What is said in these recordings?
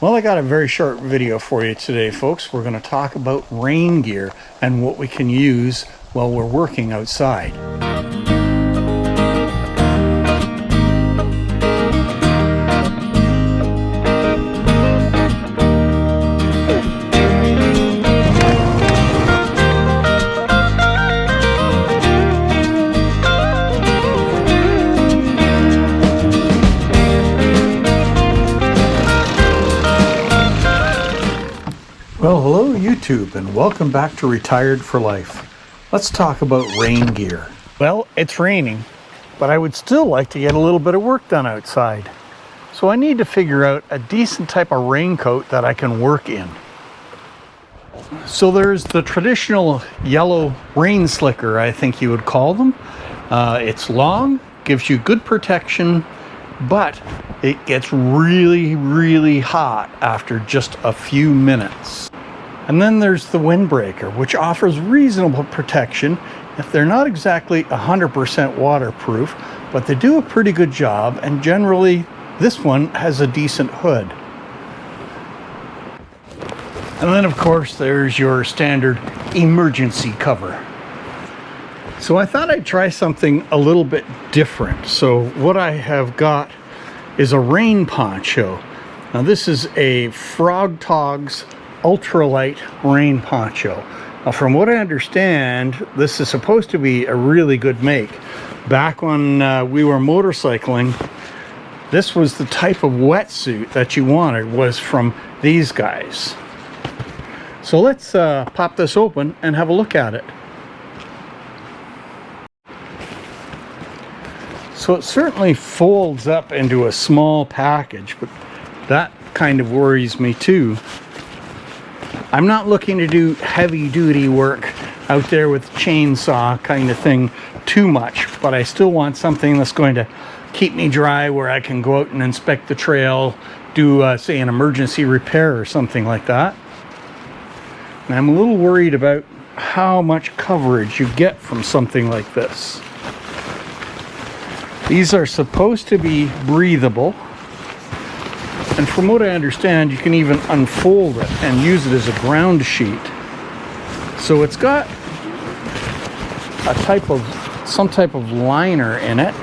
Well, I got a very short video for you today, folks. We're going to talk about rain gear and what we can use while we're working outside. Well, hello YouTube, and welcome back to Retired for Life. Let's talk about rain gear. Well, it's raining, but I would still like to get a little bit of work done outside. So I need to figure out a decent type of raincoat that I can work in. So there's the traditional yellow rain slicker, I think you would call them. It's long, gives you good protection, but it gets really hot after just a few minutes. And then there's the windbreaker, which offers reasonable protection if they're not exactly 100% waterproof, but they do a pretty good job, and generally this one has a decent hood. And then of course there's your standard emergency cover. So I thought I'd try something a little bit different. So what I have got is a rain poncho. Now this is a Frog Togs ultralight rain poncho. Now from what I understand, this is supposed to be a really good make. Back when we were motorcycling, this was the type of wetsuit that you wanted, was from these guys. So let's pop this open and have a look at it. So it certainly folds up into a small package, but that kind of worries me too. I'm not looking to do heavy duty work out there with chainsaw kind of thing too much, but I still want something that's going to keep me dry where I can go out and inspect the trail, do say an emergency repair or something like that. And I'm a little worried about how much coverage you get from something like this. These are supposed to be breathable, and from what I understand, you can even unfold it and use it as a ground sheet. So it's got some type of liner in it,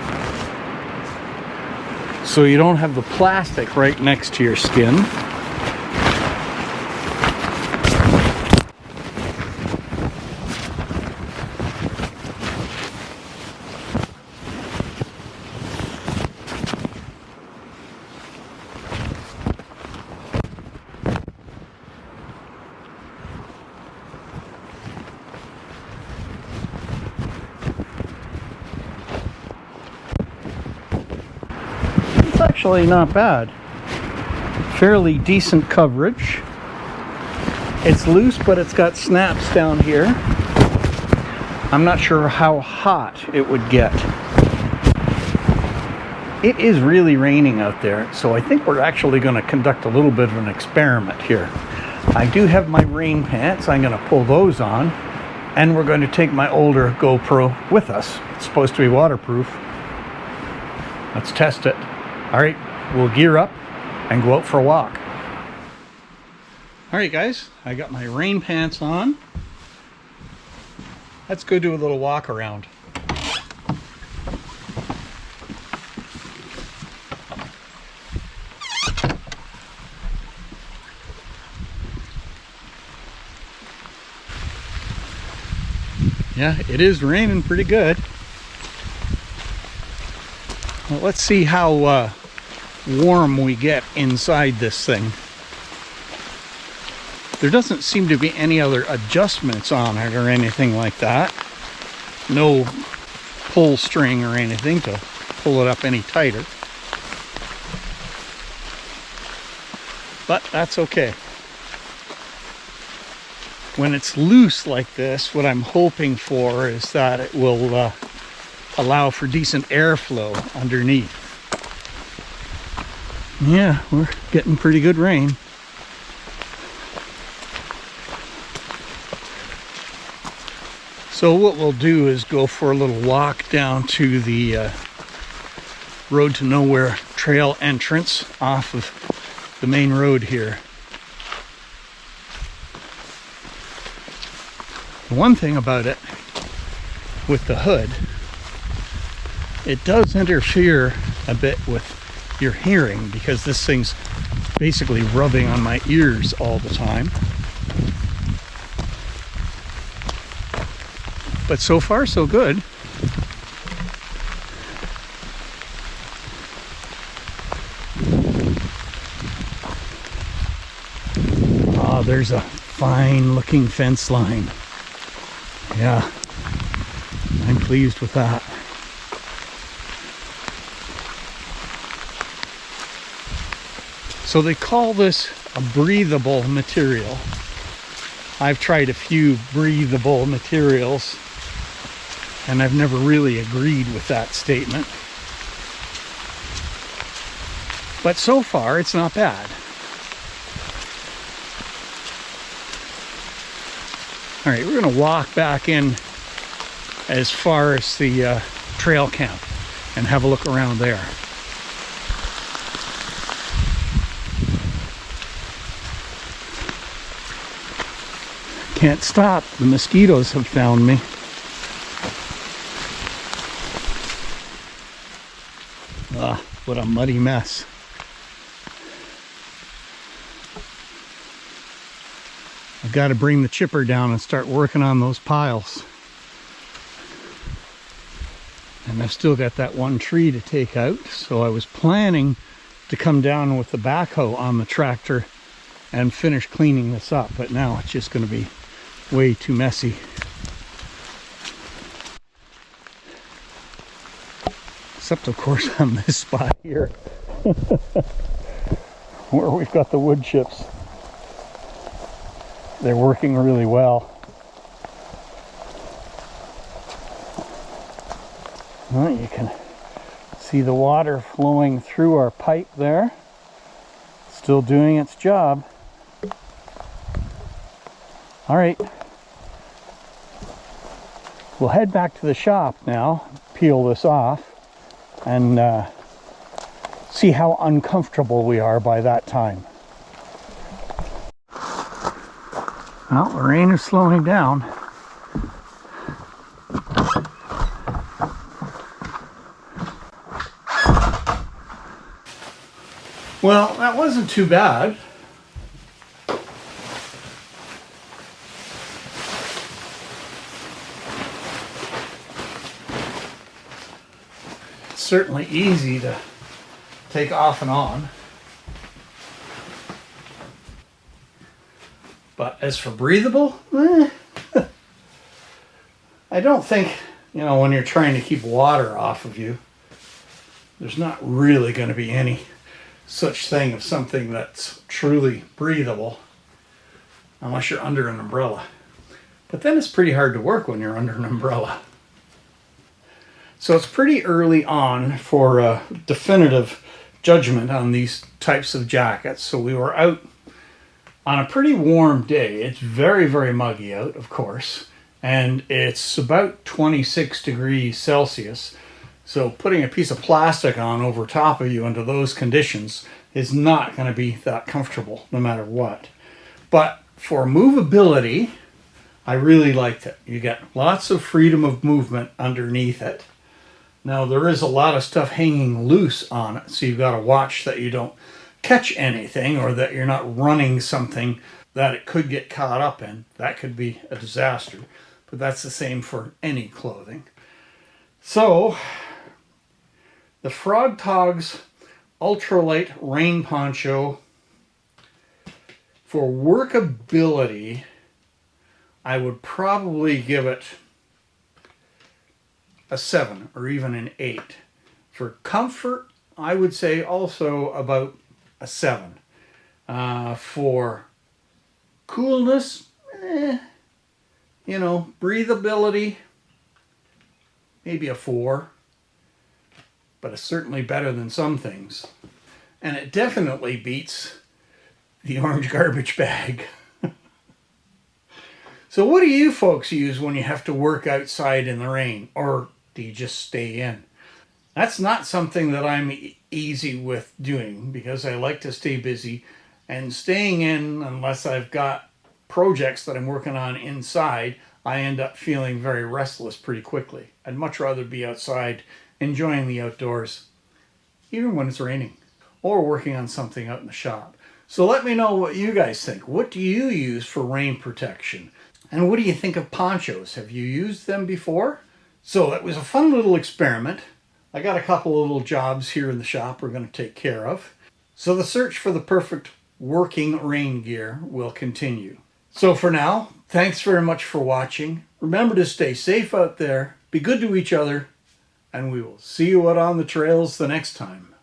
so you don't have the plastic right next to your skin. Actually not bad. Fairly decent coverage. It's loose, but it's got snaps down here. I'm not sure how hot it would get. It is really raining out there, so I think we're actually going to conduct a little bit of an experiment here. I do have my rain pants. I'm going to pull those on, and we're going to take my older GoPro with us. It's supposed to be waterproof. Let's test it. All right, we'll gear up and go out for a walk. All right, guys, I got my rain pants on. Let's go do a little walk around. Yeah, it is raining pretty good. Well, let's see how warm we get inside this thing. There doesn't seem to be any other adjustments on it or anything like that. No pull string or anything to pull it up any tighter. But that's okay. When it's loose like this, what I'm hoping for is that it will allow for decent airflow underneath. Yeah, we're getting pretty good rain. So what we'll do is go for a little walk down to the Road to Nowhere trail entrance off of the main road here. The one thing about it with the hood, it does interfere a bit with your hearing because this thing's basically rubbing on my ears all the time. But so far so good. Ah, there's a fine looking fence line. Yeah, I'm pleased with that. So they call this a breathable material. I've tried a few breathable materials and I've never really agreed with that statement. But so far it's not bad. All right, we're gonna walk back in as far as the trail camp and have a look around there. Can't stop, the mosquitoes have found me. Ah, what a muddy mess. I've got to bring the chipper down and start working on those piles. And I've still got that one tree to take out, so I was planning to come down with the backhoe on the tractor and finish cleaning this up, but now it's just going to be way too messy. Except of course on this spot here where we've got the wood chips. They're working really well. Well, you can see the water flowing through our pipe there. Still doing its job. All right. We'll head back to the shop now, peel this off, and see how uncomfortable we are by that time. Well, the rain is slowing down. Well, that wasn't too bad. It's certainly easy to take off and on. But as for breathable, I don't think, when you're trying to keep water off of you, there's not really going to be any such thing of something that's truly breathable unless you're under an umbrella. But then it's pretty hard to work when you're under an umbrella. So it's pretty early on for a definitive judgment on these types of jackets. So we were out on a pretty warm day. It's very, very muggy out, of course, and it's about 26 degrees Celsius. So putting a piece of plastic on over top of you under those conditions is not going to be that comfortable no matter what. But for movability, I really liked it. You get lots of freedom of movement underneath it. Now there is a lot of stuff hanging loose on it, so you've got to watch that you don't catch anything or that you're not running something that it could get caught up in. That could be a disaster, but that's the same for any clothing. So the Frog Togs ultralight rain poncho, for workability, I would probably give it a 7 or even an 8. For comfort, I would say also about a 7. For coolness, breathability, maybe a 4. But it's certainly better than some things. And it definitely beats the orange garbage bag. So what do you folks use when you have to work outside in the rain? Or do you just stay in? That's not something that I'm easy with doing because I like to stay busy, and staying in, unless I've got projects that I'm working on inside, I end up feeling very restless pretty quickly. I'd much rather be outside enjoying the outdoors, even when it's raining, or working on something out in the shop. So let me know what you guys think. What do you use for rain protection? And what do you think of ponchos? Have you used them before? So it was a fun little experiment. I got a couple of little jobs here in the shop we're going to take care of. So the search for the perfect working rain gear will continue. So for now, thanks very much for watching. Remember to stay safe out there, be good to each other, and we will see you out on the trails the next time.